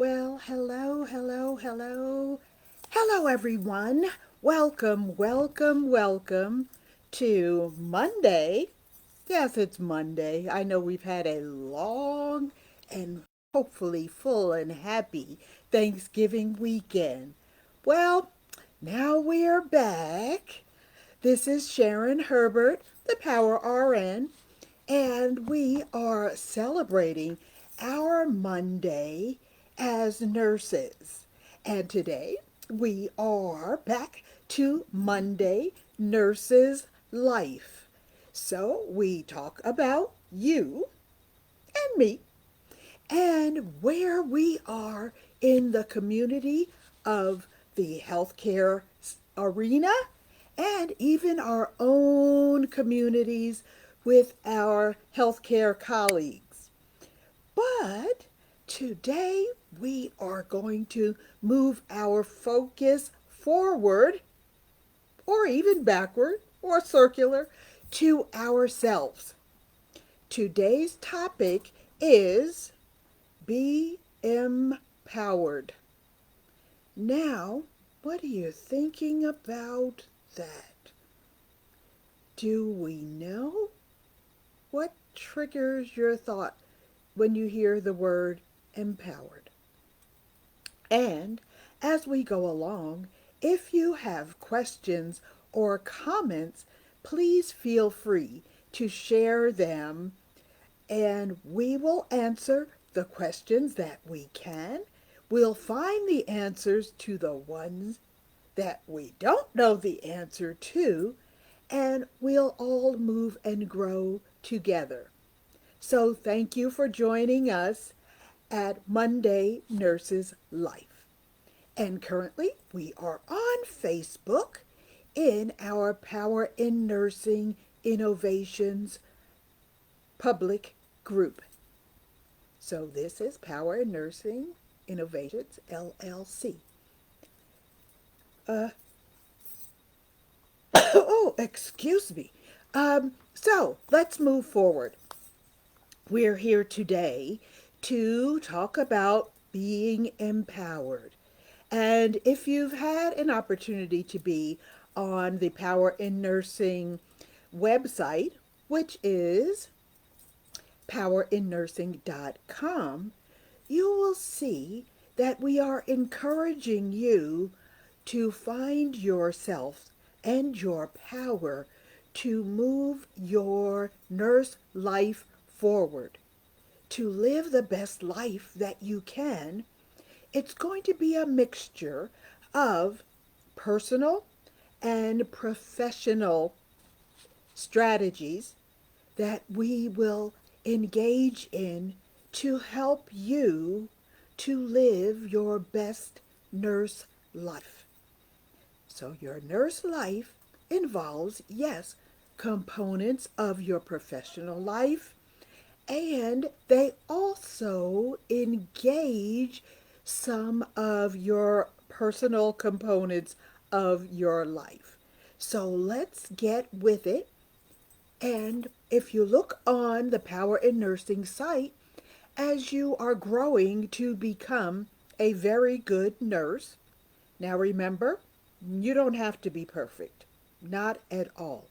Well, hello, hello, hello. Hello, everyone. Welcome, welcome, welcome to Monday. Yes, it's Monday. I know we've had a long and hopefully full and happy Thanksgiving weekend. Well, now we're back. This is Sharon Herbert, the Power RN, and we are celebrating our Monday as nurses. And today we are back to Monday Nurses Life. So we talk about you and me and where we are in the community of the healthcare arena and even our own communities with our healthcare colleagues. But today we are going to move our focus forward or even backward or circular to ourselves. Today's topic is be empowered. Now, what are you thinking about that? Do we know? What triggers your thought when you hear the word empowered? And as we go along, if you have questions or comments, please feel free to share them and we will answer the questions that we can. We'll find the answers to the ones that we don't know the answer to, and we'll all move and grow together. So thank you for joining us at Monday Nurses Life. And currently we are on Facebook in our Power in Nursing Innovations public group. So this is Power in Nursing Innovations LLC. Uh, oh, excuse me. So let's move forward. We're here today to talk about being empowered. And if you've had an opportunity to be on the Power in Nursing website, which is powerinnursing.com, you will see that we are encouraging you to find yourself and your power to move your nurse life forward, to live the best life that you can. It's going to be a mixture of personal and professional strategies that we will engage in to help you to live your best nurse life. So, your nurse life involves, yes, components of your professional life, and they also engage some of your personal components of your life. So, let's get with it. And if you look on the Power in Nursing site, as you are growing to become a very good nurse, now remember, you don't have to be perfect. Not at all.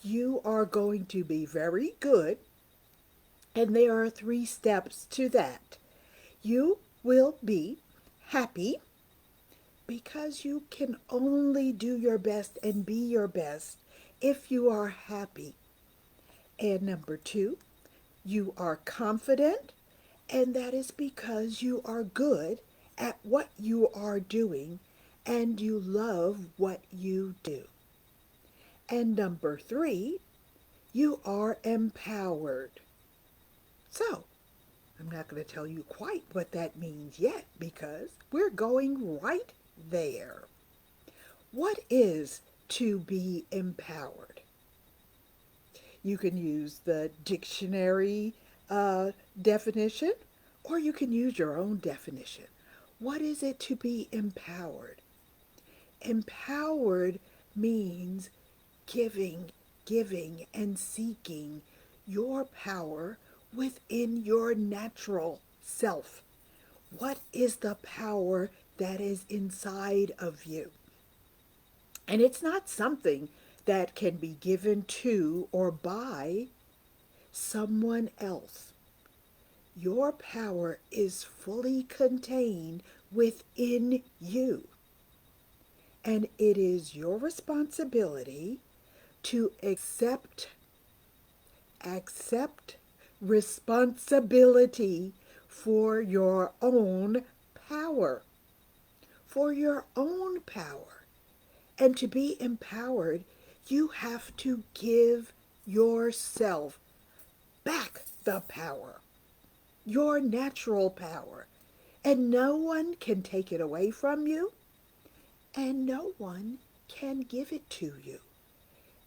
You are going to be very good, and there are 3 steps to that. You will be happy because you can only do your best and be your best if you are happy. And number 2, you are confident, and that is because you are good at what you are doing and you love what you do. And number 3, you are empowered. So, I'm not going to tell you quite what that means yet because we're going right there. What is to be empowered? You can use the dictionary definition, or you can use your own definition. What is it to be empowered? Empowered means giving, and seeking your power within your natural self, What is the power that is inside of you? And it's not something that can be given to or by someone else. Your power is fully contained within you. And it is your responsibility to accept responsibility for your own power. For your own power. And to be empowered, you have to give yourself back the power, your natural power. And no one can take it away from you, and no one can give it to you.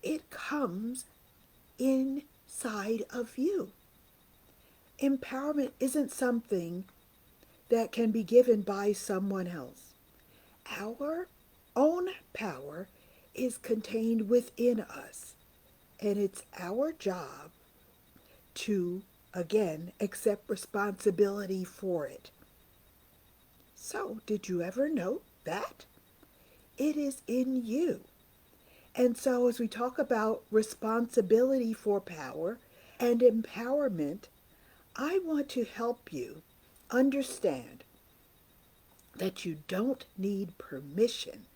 It comes inside of you. Empowerment isn't something that can be given by someone else. Our own power is contained within us, and it's our job to, again, accept responsibility for it. So, did you ever know that? It is in you. And so, as we talk about responsibility for power and empowerment, I want to help you understand that you don't need permission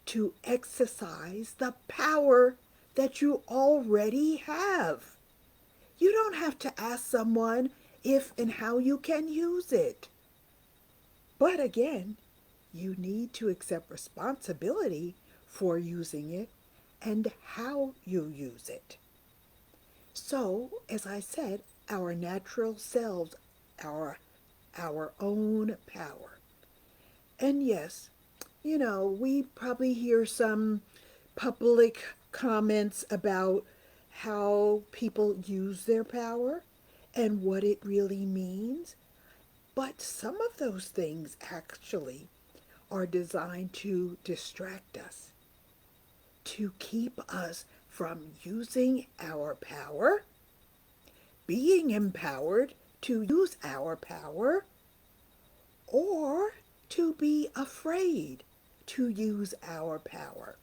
to exercise the power that you already have. You don't have to ask someone if and how you can use it. But again, you need to accept responsibility for using it and how you use it. So, as I said, our natural selves, our our own power. And yes, we probably hear some public comments about how people use their power and what it really means. But some of those things actually are designed to distract us, to keep us from using our power, being empowered to use our power, or to be afraid to use our power.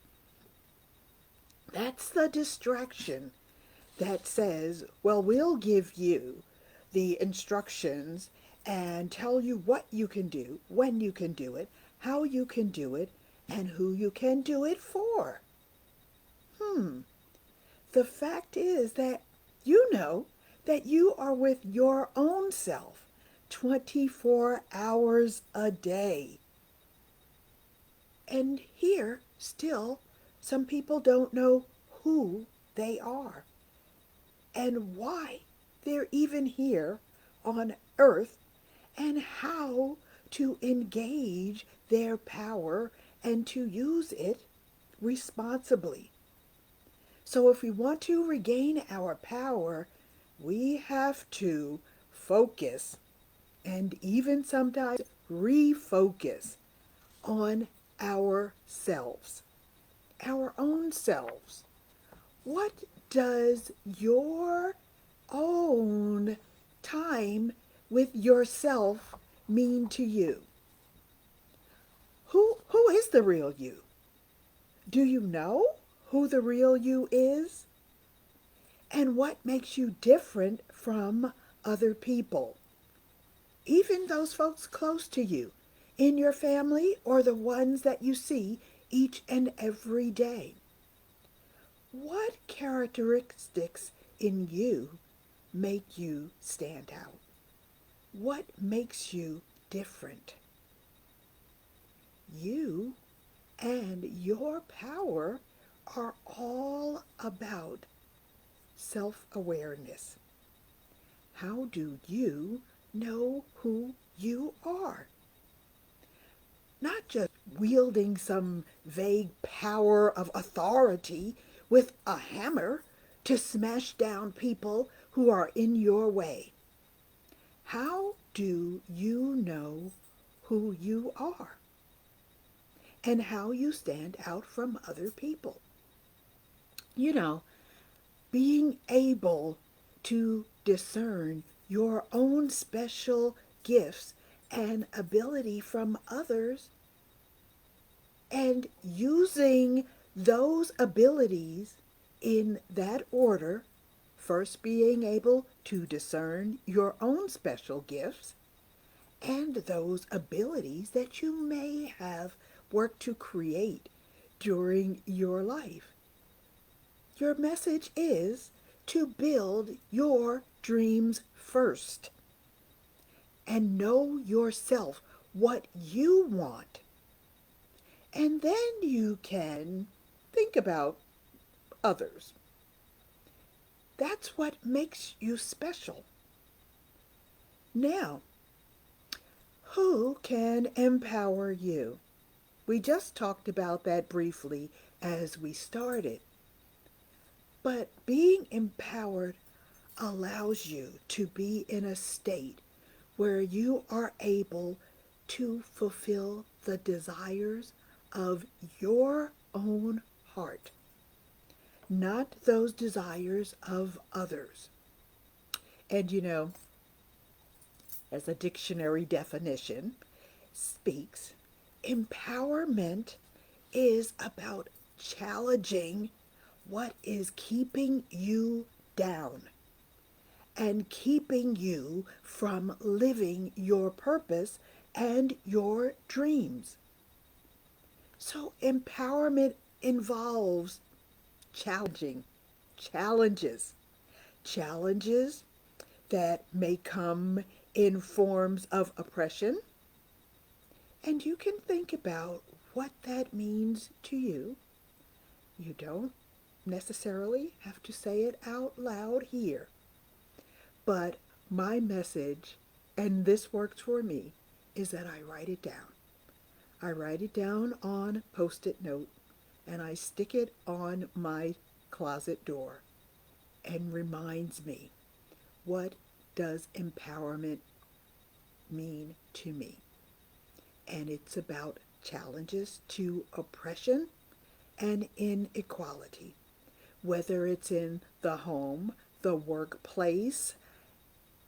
That's the distraction that says, well, we'll give you the instructions and tell you what you can do, when you can do it, how you can do it, and who you can do it for. The fact is that you know that you are with your own self 24 hours a day. And here, still, some people don't know who they are and why they're even here on earth and how to engage their power and to use it responsibly. So if we want to regain our power, we have to focus and even sometimes refocus on ourselves, our own selves. What does your own time with yourself mean to you? Who is the real you? Do you know who the real you is? And what makes you different from other people? Even those folks close to you, in your family or the ones that you see each and every day. What characteristics in you make you stand out? What makes you different? You and your power are all about self-awareness. How do you know who you are? Not just wielding some vague power of authority with a hammer to smash down people who are in your way. How do you know who you are and how you stand out from other people? You know, being able to discern your own special gifts an ability from others and using those abilities in that order, first being able to discern your own special gifts and those abilities that you may have worked to create during your life. Your message is to build your dreams first and know yourself, what you want. And then you can think about others. That's what makes you special. Now, who can empower you? We just talked about that briefly as we started. But being empowered allows you to be in a state where you are able to fulfill the desires of your own heart, not those desires of others. And as a dictionary definition speaks, empowerment is about challenging what is keeping you down and keeping you from living your purpose and your dreams. So empowerment involves challenging challenges, challenges that may come in forms of oppression. And you can think about what that means to you. You don't necessarily have to say it out loud here. But my message, and this works for me, is that I write it down. I write it down on Post-it note and I stick it on my closet door and reminds me, what does empowerment mean to me? And it's about challenges to oppression and inequality, whether it's in the home, the workplace.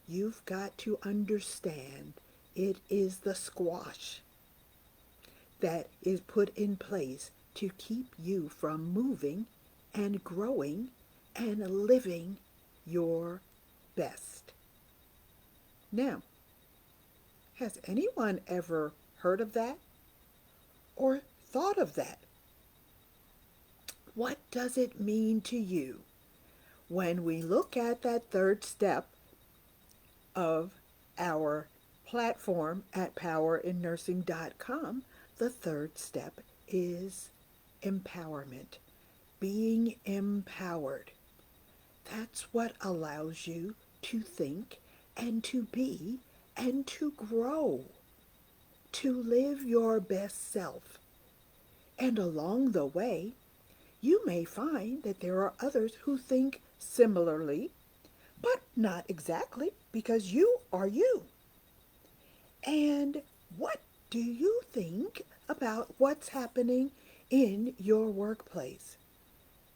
You've got to understand it is the squash that is put in place to keep you from moving and growing and living your best. Now, has anyone ever heard of that or thought of that? What does it mean to you when we look at that third step of our platform at powerinnursing.com? The third step is empowerment, being empowered. That's what allows you to think and to be and to grow, to live your best self. And along the way, you may find that there are others who think similarly, but not exactly, because you are you. And what do you think about what's happening in your workplace?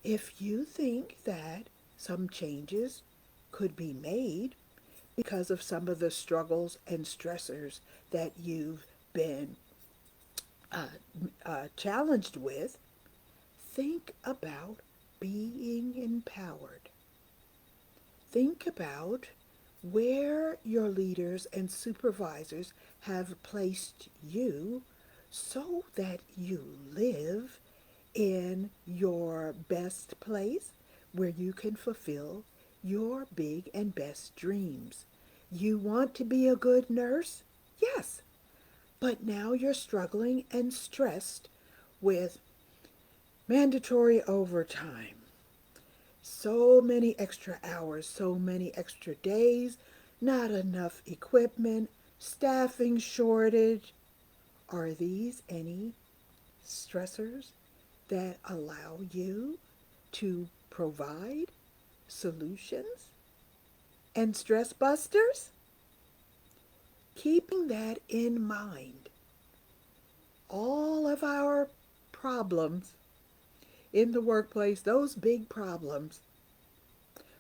If you think that some changes could be made because of some of the struggles and stressors that you've been challenged with, think about being empowered. Think about where your leaders and supervisors have placed you so that you live in your best place where you can fulfill your big and best dreams. You want to be a good nurse? Yes. But now you're struggling and stressed with mandatory overtime, so many extra hours, so many extra days, not enough equipment, staffing shortage. Are these any stressors that allow you to provide solutions and stress busters? Keeping that in mind, all of our problems in the workplace, those big problems,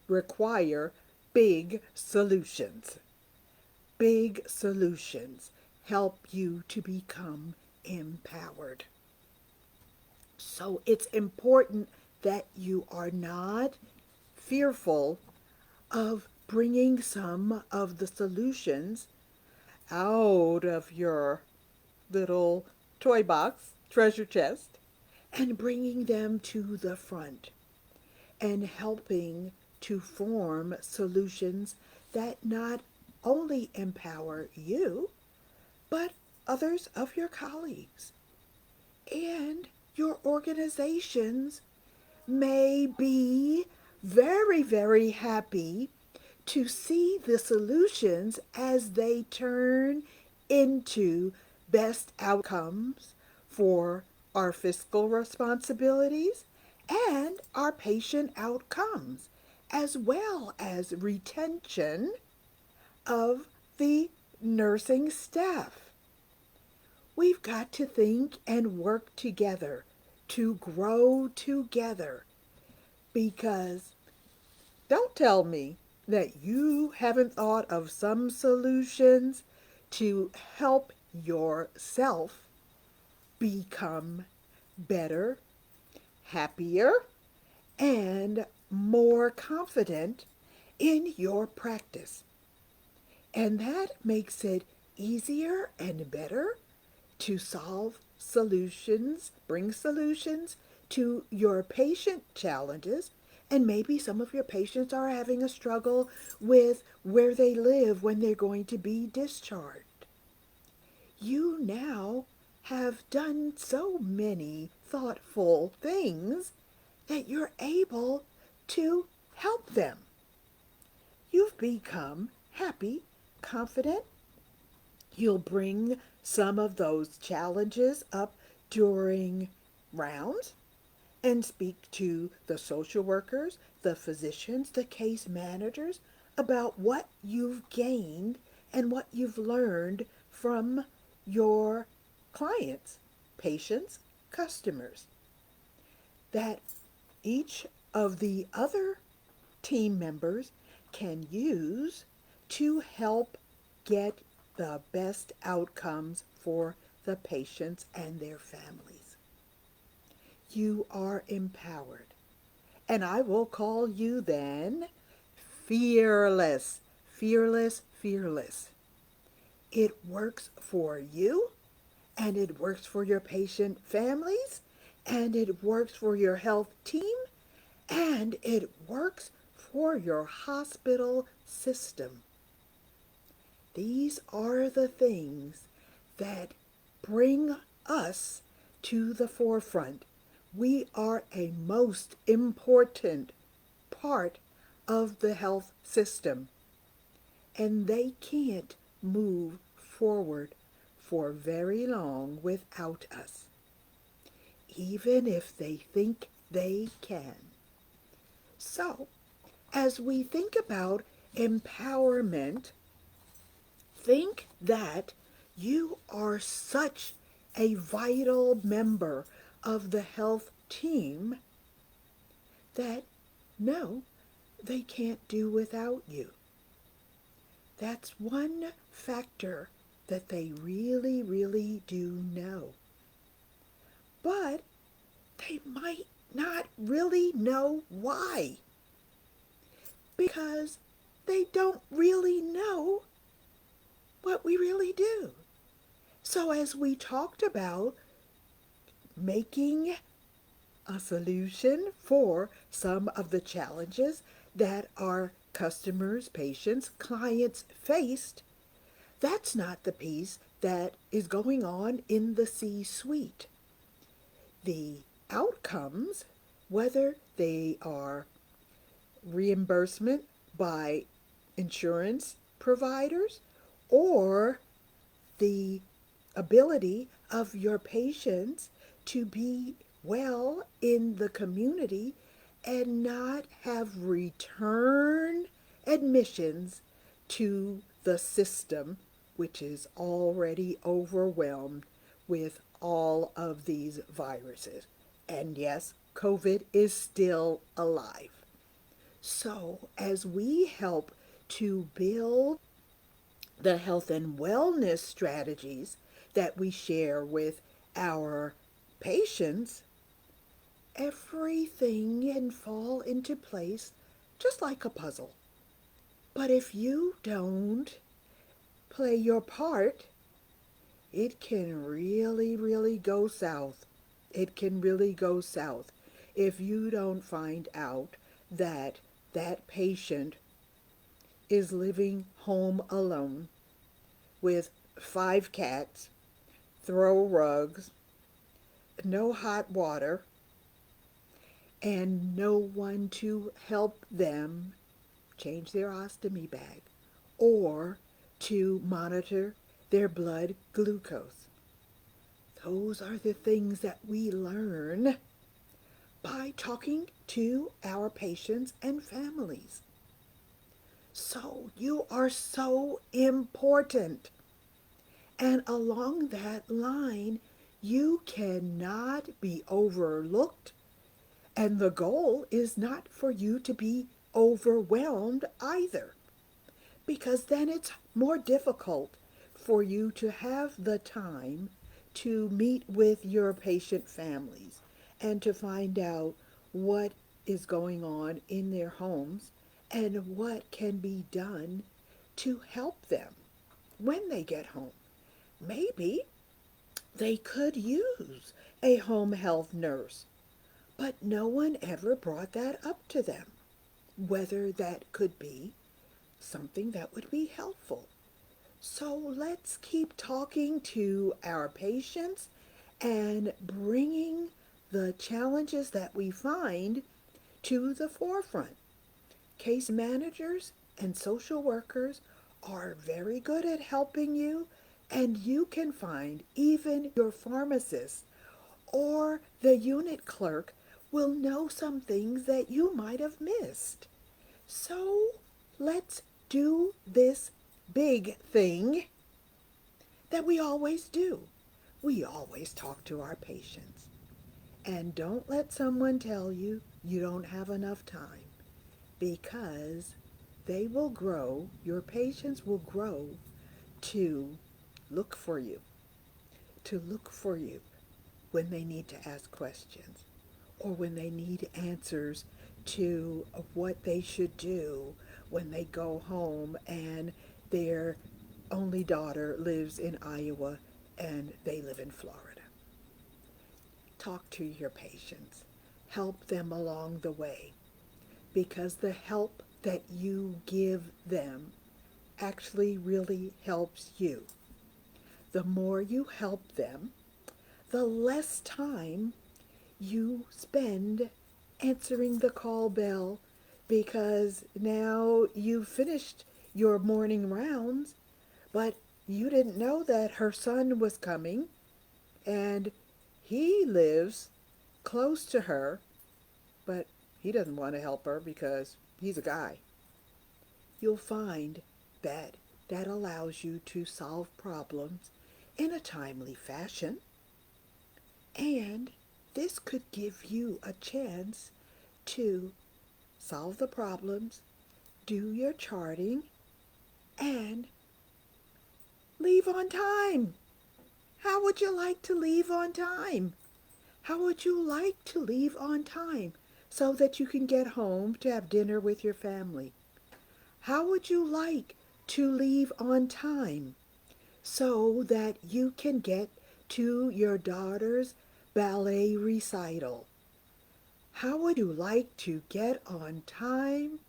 require big solutions. Big solutions. help you to become empowered. So it's important that you are not fearful of bringing some of the solutions out of your little toy box, treasure chest, and bringing them to the front and helping to form solutions that not only empower you, but others of your colleagues. And your organizations may be very, very happy to see the solutions as they turn into best outcomes for our fiscal responsibilities and our patient outcomes, as well as retention of the nursing staff. We've got to think and work together to grow together, because don't tell me that you haven't thought of some solutions to help yourself become better, happier, and more confident in your practice. And that makes it easier and better to solve solutions, bring solutions to your patient challenges. And maybe some of your patients are having a struggle with where they live when they're going to be discharged. You now have done so many thoughtful things that you're able to help them. You've become happy, confident. You'll bring some of those challenges up during rounds and speak to the social workers, the physicians, the case managers about what you've gained and what you've learned from your clients, patients, customers, that each of the other team members can use to help get the best outcomes for the patients and their families. You are empowered. And I will call you then fearless, fearless, fearless. It works for you, and it works for your patient families, and it works for your health team, and it works for your hospital system. These are the things that bring us to the forefront. We are a most important part of the health system, and they can't move forward for very long without us, even if they think they can. So, as we think about empowerment, think that you are such a vital member of the health team that no, they can't do without you. That's one factor that they really, really do know. But they might not really know why, because they don't really know what we really do. So as we talked about making a solution for some of the challenges that our customers, patients, clients faced, that's not the piece that is going on in the C-suite. The outcomes, whether they are reimbursement by insurance providers or the ability of your patients to be well in the community and not have return admissions to the system, which is already overwhelmed with all of these viruses. And yes, COVID is still alive. So as we help to build the health and wellness strategies that we share with our patients, everything can fall into place just like a puzzle. But if you don't play your part, it can really, really go south. It can really go south if you don't find out that that patient is living home alone with 5 cats, throw rugs, no hot water, and no one to help them change their ostomy bag or to monitor their blood glucose. Those are the things that we learn by talking to our patients and families. So you are so important. And along that line, you cannot be overlooked. And the goal is not for you to be overwhelmed either, because then it's more difficult for you to have the time to meet with your patient families and to find out what is going on in their homes and what can be done to help them when they get home. Maybe they could use a home health nurse, but no one ever brought that up to them, whether that could be something that would be helpful. So let's keep talking to our patients and bringing the challenges that we find to the forefront. Case managers and social workers are very good at helping you, and you can find even your pharmacist or the unit clerk will know some things that you might have missed. So let's do this big thing that we always do. We always talk to our patients. And don't let someone tell you you don't have enough time, because they will grow, your patients will grow to look for you, to look for you when they need to ask questions or when they need answers to what they should do when they go home and their only daughter lives in Iowa and they live in Florida. Talk to your patients. Help them along the way, because the help that you give them actually really helps you. The more you help them, the less time you spend answering the call bell, because now you've finished your morning rounds, but you didn't know that her son was coming and he lives close to her, but he doesn't want to help her because he's a guy. You'll find that that allows you to solve problems in a timely fashion, and this could give you a chance to solve the problems, do your charting, and leave on time. How would you like to leave on time? How would you like to leave on time so that you can get home to have dinner with your family? How would you like to leave on time so that you can get to your daughter's ballet recital? How would you like to get on time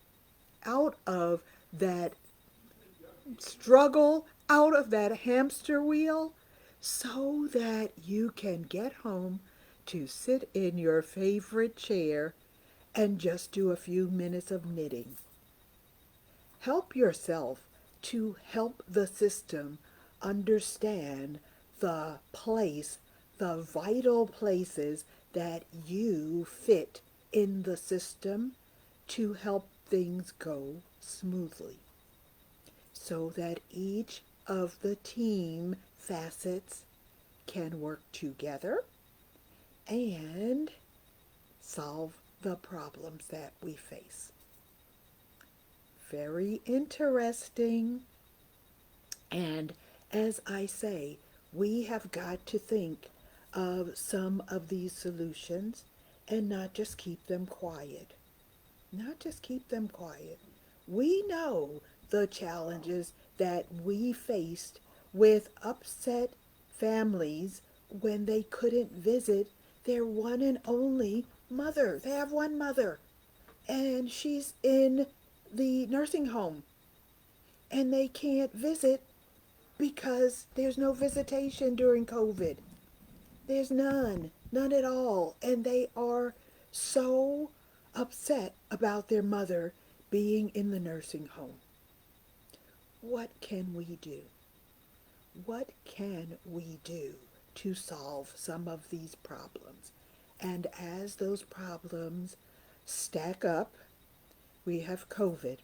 out of that struggle, out of that hamster wheel, so that you can get home to sit in your favorite chair and just do a few minutes of knitting? Help yourself to help the system understand the place, the vital places that you fit in the system to help things go smoothly, so that each of the team facets can work together and solve the problems that we face. Very interesting. And as I say, we have got to think of some of these solutions and not just keep them quiet. Not just keep them quiet. We know the challenges that we faced with upset families when they couldn't visit their one and only mother. They have one mother, and she's in the nursing home, and they can't visit because there's no visitation during COVID. There's none, none at all. And they are so upset about their mother being in the nursing home. What can we do? What can we do to solve some of these problems? And as those problems stack up, we have COVID,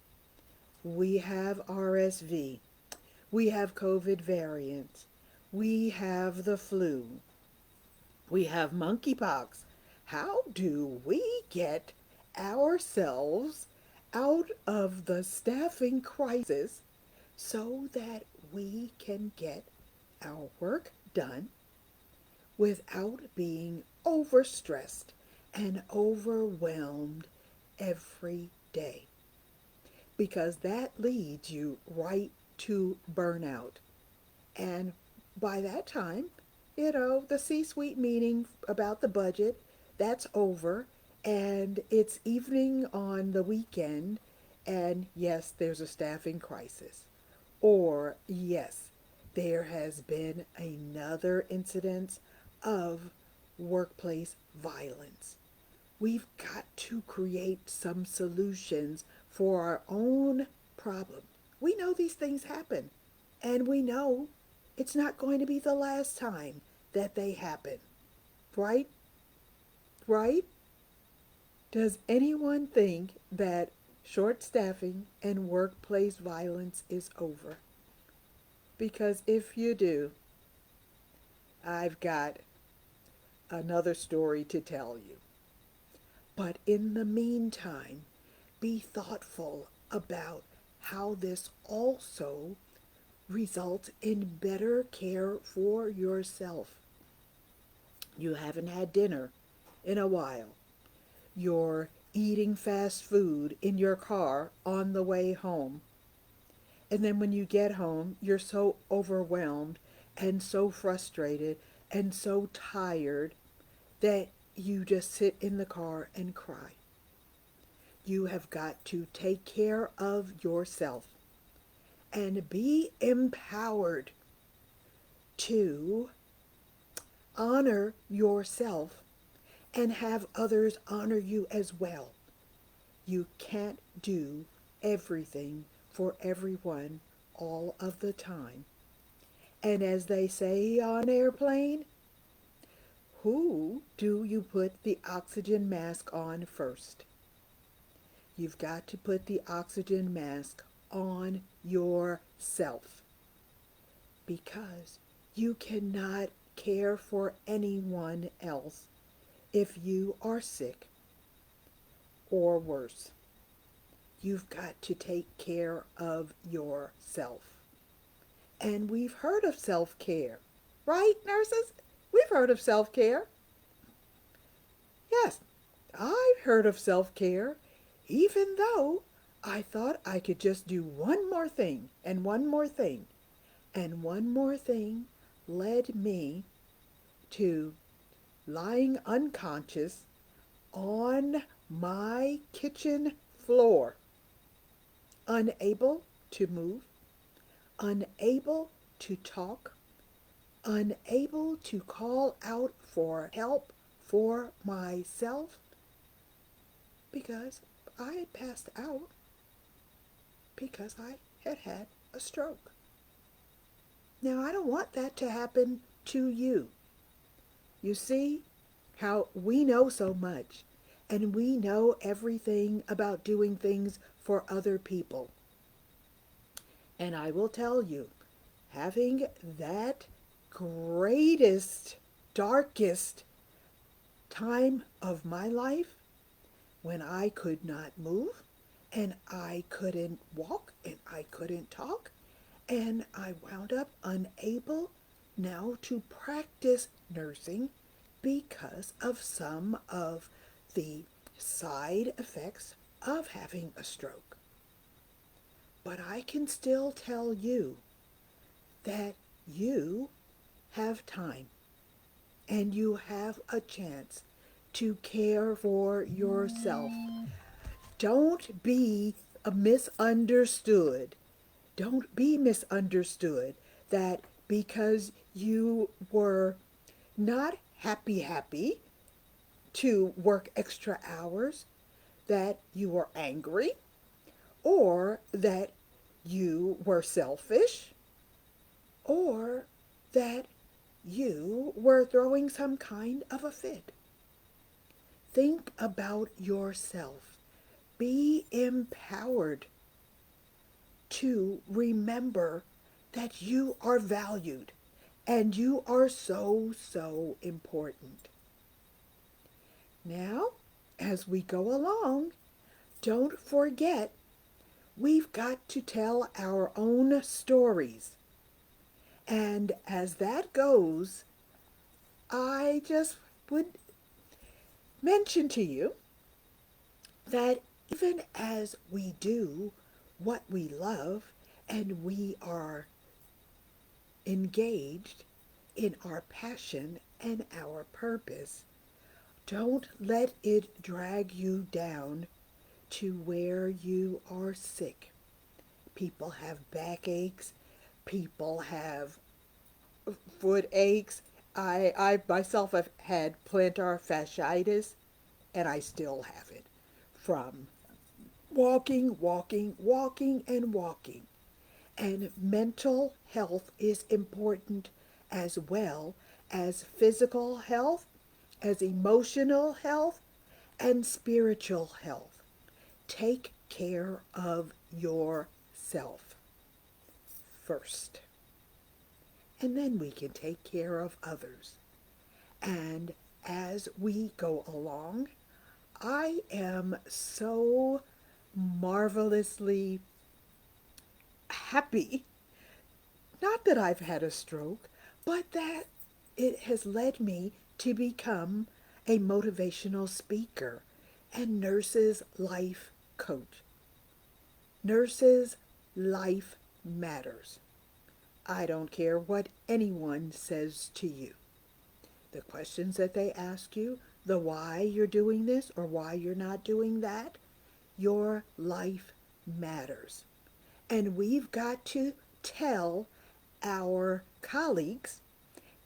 we have RSV, we have COVID variants, we have the flu, we have monkeypox. How do we get ourselves out of the staffing crisis so that we can get our work done without being overstressed and overwhelmed every day? Because that leads you right to burnout. And by that time, the C-suite meeting about the budget, that's over. And it's evening on the weekend. And yes, there's a staffing crisis. Or yes, there has been another incident of workplace violence. We've got to create some solutions for our own problem. We know these things happen, and we know it's not going to be the last time that they happen. Right? Right? Does anyone think that short staffing and workplace violence is over? Because if you do, I've got another story to tell you. But in the meantime, be thoughtful about how this also results in better care for yourself. You haven't had dinner in a while. You're eating fast food in your car on the way home. And then when you get home, you're so overwhelmed and so frustrated and so tired that you just sit in the car and cry. You have got to take care of yourself and be empowered to honor yourself and have others honor you as well. You can't do everything for everyone all of the time. And as they say on airplane, who do you put the oxygen mask on first? You've got to put the oxygen mask on yourself, because you cannot care for anyone else if you are sick or worse. You've got to take care of yourself. And we've heard of self-care, right, nurses? We've heard of self-care. Yes, I've heard of self-care, even though I thought I could just do one more thing and one more thing. And one more thing led me to lying unconscious on my kitchen floor, unable to move, unable to talk, unable to call out for help for myself, because I had passed out because I had had a stroke. Now, I don't want that to happen to you. You see how we know so much, and we know everything about doing things for other people. And I will tell you, having that greatest, darkest time of my life when I could not move and I couldn't walk and I couldn't talk And I wound up unable now to practice nursing because of some of the side effects of having a stroke. But I can still tell you that you have time and you have a chance to care for yourself. Don't be misunderstood. Don't be misunderstood that because you were not happy to work extra hours, that you were angry or that you were selfish or that you were throwing some kind of a fit. Think about yourself. Be empowered to remember that you are valued and you are so important. Now, as we go along, don't forget we've got to tell our own stories. And as that goes, I just would mention to you that even as we do what we love and we are engaged in our passion and our purpose, don't let it drag you down to where you are sick. People have backaches, people have foot aches. I myself have had plantar fasciitis, and I still have it from walking. And mental health is important as well as physical health, as emotional health, and spiritual health. Take care of yourself first, and then we can take care of others. And as we go along, I am so marvelously happy, not that I've had a stroke, but that it has led me to become a motivational speaker and nurses' life coach. Nurses' life matters. I don't care what anyone says to you. The questions that they ask you, the why you're doing this or why you're not doing that, your life matters. And we've got to tell our colleagues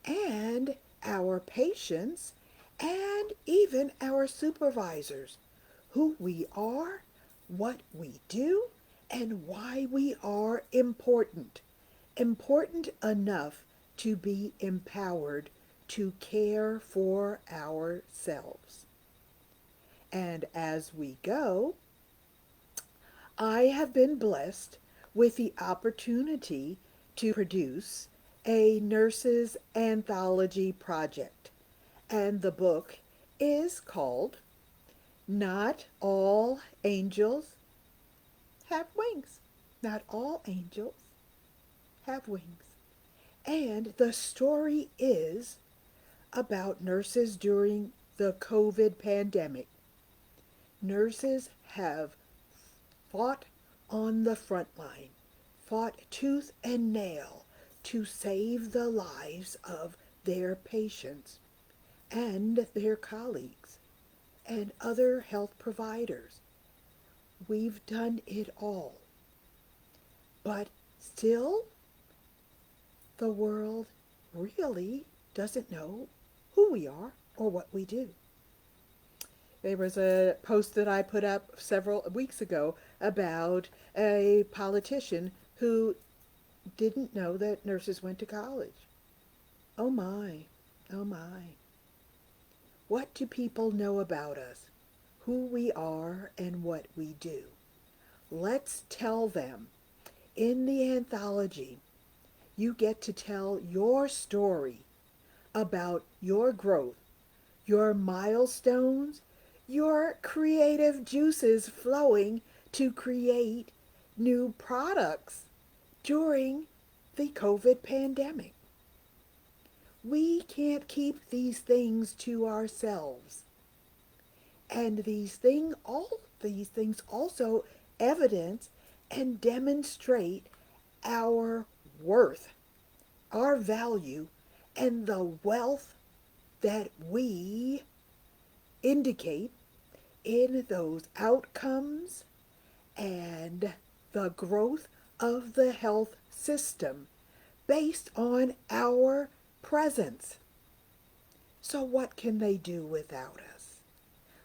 and our patients and even our supervisors who we are, what we do, and why we are important. Important enough to be empowered to care for ourselves. And as we go, I have been blessed with the opportunity to produce a nurses anthology project. And the book is called Not All Angels Have Wings. Not all angels have wings. And the story is about nurses during the COVID pandemic. Nurses have fought on the front line, fought tooth and nail to save the lives of their patients and their colleagues and other health providers. We've done it all. But still, the world really doesn't know who we are or what we do. There was a post that I put up several weeks ago about a politician who didn't know that nurses went to college. Oh my, oh my. What do people know about us, who we are, and what we do? Let's tell them. In the anthology, you get to tell your story about your growth, your milestones, your creative juices flowing to create new products during the COVID pandemic. We can't keep these things to ourselves. And these things also evidence and demonstrate our worth, our value, and the wealth that we indicate in those outcomes and the growth of the health system based on our presence. So, what can they do without us?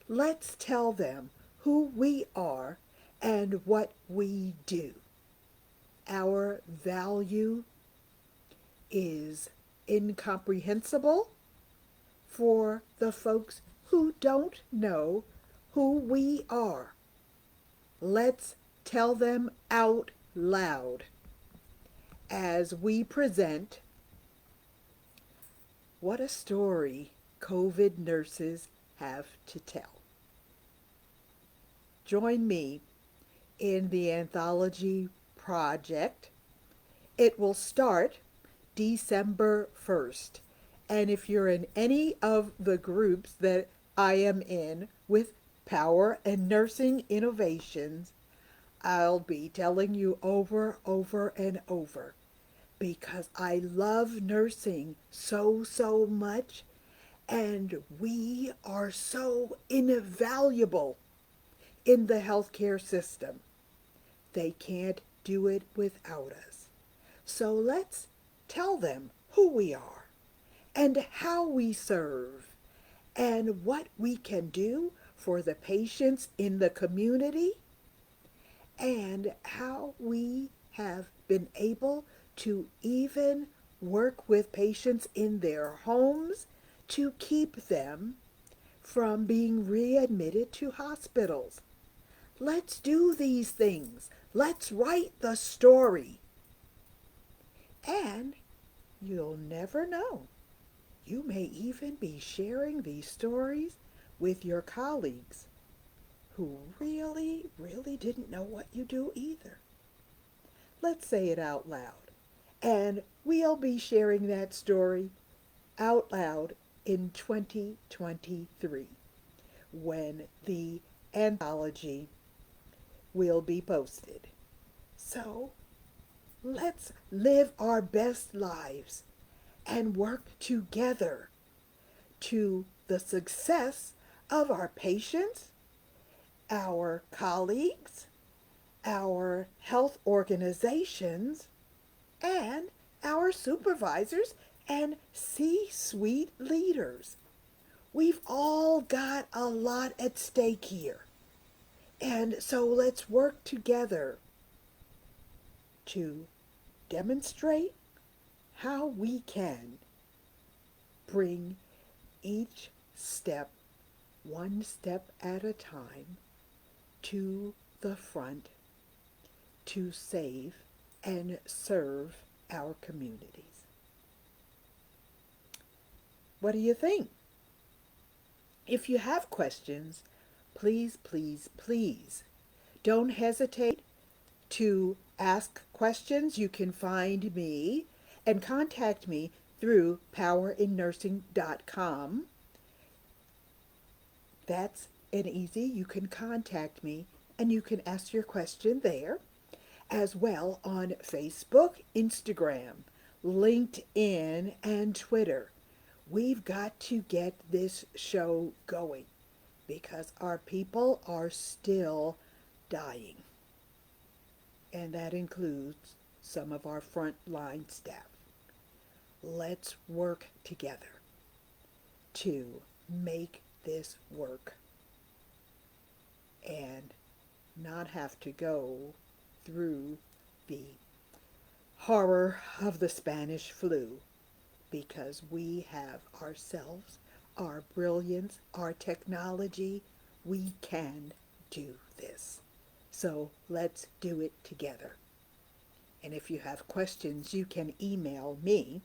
Let's tell them who we are and what we do. Our value is incomprehensible for the folks who don't know who we are. Let's tell them out loud as we present what a story COVID nurses have to tell. Join me in the anthology project. It will start December 1st. And if you're in any of the groups that I am in with Power and Nursing Innovations, I'll be telling you over and over because I love nursing so much, and we are so invaluable in the healthcare system. They can't do it without us. So let's tell them who we are and how we serve and what we can do for the patients in the community and how we have been able to even work with patients in their homes to keep them from being readmitted to hospitals. Let's do these things. Let's write the story. And you'll never know. You may even be sharing these stories with your colleagues who really didn't know what you do either. Let's say it out loud. And we'll be sharing that story out loud in 2023 when the anthology will be posted. So let's live our best lives and work together to the success of our patients, our colleagues, our health organizations, and our supervisors and C-suite leaders. We've all got a lot at stake here. And so let's work together to demonstrate how we can bring each step, one step at a time, to the front to save and serve our communities. What do you think? If you have questions, please don't hesitate to ask questions. You can find me and contact me through powerinnursing.com. That's an easy. You can contact me and you can ask your question there, as well on Facebook, Instagram, LinkedIn, and Twitter. We've got to get this show going because our people are still dying. And that includes some of our frontline staff. Let's work together to make this work and not have to go through the horror of the Spanish flu, because we have ourselves, our brilliance, our technology. We can do this. So let's do it together. And if you have questions, you can email me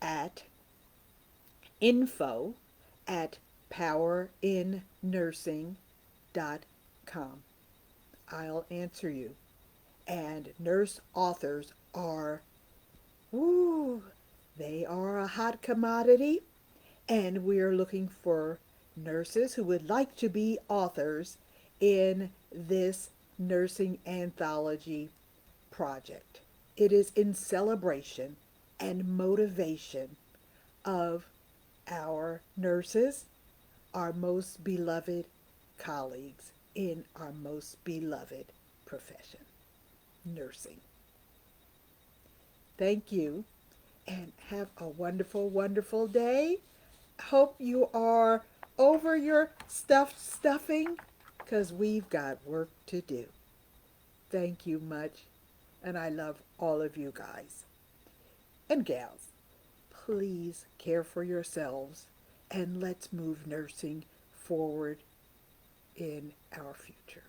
at info@powerinnursing.com. I'll answer you. And nurse authors are, ooh, they are a hot commodity, and we're looking for nurses who would like to be authors in this nursing anthology project. It is in celebration and motivation of our nurses, our most beloved colleagues in our most beloved profession, nursing. Thank you and have a wonderful, wonderful day. Hope you are over your stuffed stuffing because we've got work to do. Thank you much, and I love all of you guys and gals. Please care for yourselves and let's move nursing forward in our future.